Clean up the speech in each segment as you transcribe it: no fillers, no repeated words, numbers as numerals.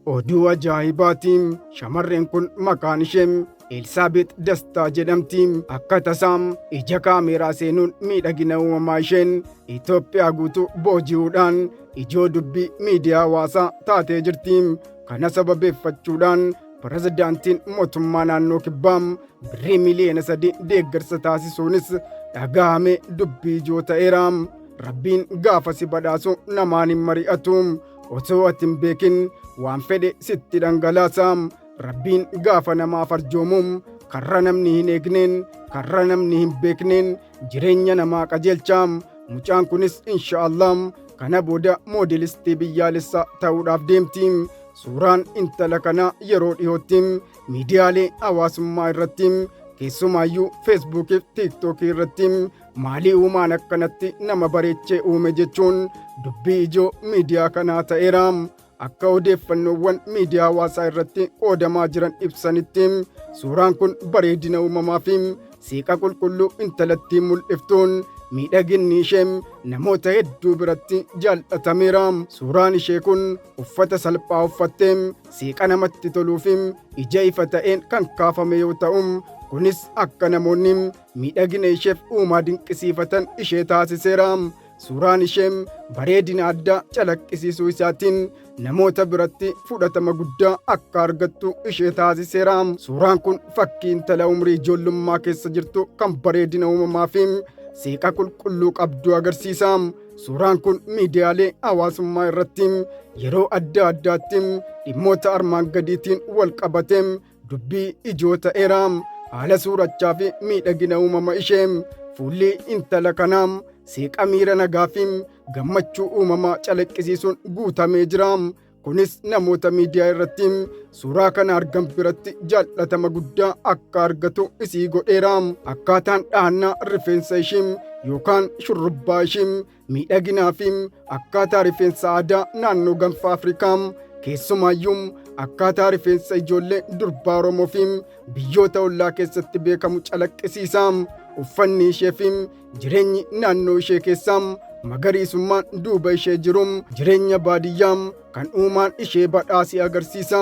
Oduu Ajaayibaatiim shamarreen kun maqaan ishee Elsaabeet Dastaa jedhamti. Akka tasaam ija kaameeraa seenuun miidhagina uumamaa isheen Itoophiyaa guutuu booji'uudhaan ijoo dubbii miidiyaa hawaasaa taatee jirti. Kana sababeeffachuudhaan pirezidaantiin mootummaa naannoo kibbaa birrii miliyoona 3 deeggarsa taasisuunis dhagahame dubbii ijoo ta'eera. Rabbiin gaafa si badhaasu namaan hin mari'atu. Osoo ati hin beekin waan fedhe sitti dhangalaasa. Rabbiin gaafa namaaf arjoomu karra namni hin eegneen karra namni hin beekneen jireenya namaa qajeelcha. Mucaan kunis inshaallah kana booda moodelistii biyyaalessaa ta'uudhaaf deemti. Suuraan intala kanaa yeroo dhiyootti miidiyaalee hawaasummaa irratti keessumaayyuu feesbuukii fi tiiktookii irratti maalii uumaan akkanatti nama bareechee uume jechuun dubbii ijoo miidiyaa kanaa ta'eera. Akka odeeffannoowwan miidiyaa hawaasaa irratti qoodamaa jiran ibsanitti suuraan kun bareedina uumamaa fi siiqa qulqulluu intalattii mul'iftuun miidhaginni ishee namoota hedduu biratti jaallatameera. Suuraan ishee kun uffata salphaa uffattee siiqa namatti toluu fi ija ifa ta'een kan kaafame yoo ta'u, kunis akka namoonni miidhagina isheef uumaa dinqisiifatan ishee taasiseera. Suuraan ishee bareedina addaa calaqqisiisuu isaatiin namoota biratti fudhatama guddaa akka argattu ishee taasiseera. Suuraan kun fakkii intala umrii ijoollummaa keessa jirtu kan bareedina uumamaa fi siiqa qulqulluu qabdu agarsiisa. Suuraan kun miidiyaalee hawaasummaa irratti yeroo adda addaatti dhimmoota armaan gadiitiin wal qabatee dubbii ijoo ta'eera. Haala suurachaa fi miidhagina uumama ishee fuulli intala kanaa siiqa miira nagaa fi gammachuu uumamaa calaqqisiisuun guutamee jira. Kunis namoota miidiyaa irratti suuraa kana argan biratti jaallatama guddaa akka argatu isii godheera. Akkaataan dhahannaa rifeensa ishee yookaan shurrubbaa ishee miidhaginaa fi akkaataa rifeensa aadaa naannoo gaanfa Afrikaa keessumaayyuu akkaataa rifeensa ijoollee durbaa Oromoo fi biyyoota ollaa keessatti beekamu calaqqisiisa. Uffanni ishee fi jireenyi naannoo ishee keessaa magariisummaan duuba ishee jiru jireenya baadiyyaa kan uumaan ishee badhaasii agarsiisa.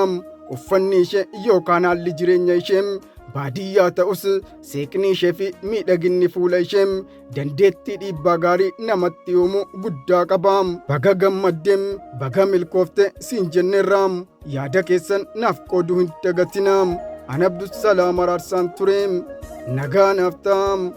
Uffanni ishee yookaan haalli jireenya ishee baadiyyaa ta'us seeqni ishee fi miidhaginni fuula ishee dandeettii dhiibbaa gaarii namatti uumuu guddaa qaba. Baga gammaddee baga milkoofte siin jenneerra. Yaada keessan naaf qooduu hin dagatinaa. An Abdusalaam Araarsaan ture. Nagaa naaf ta'a.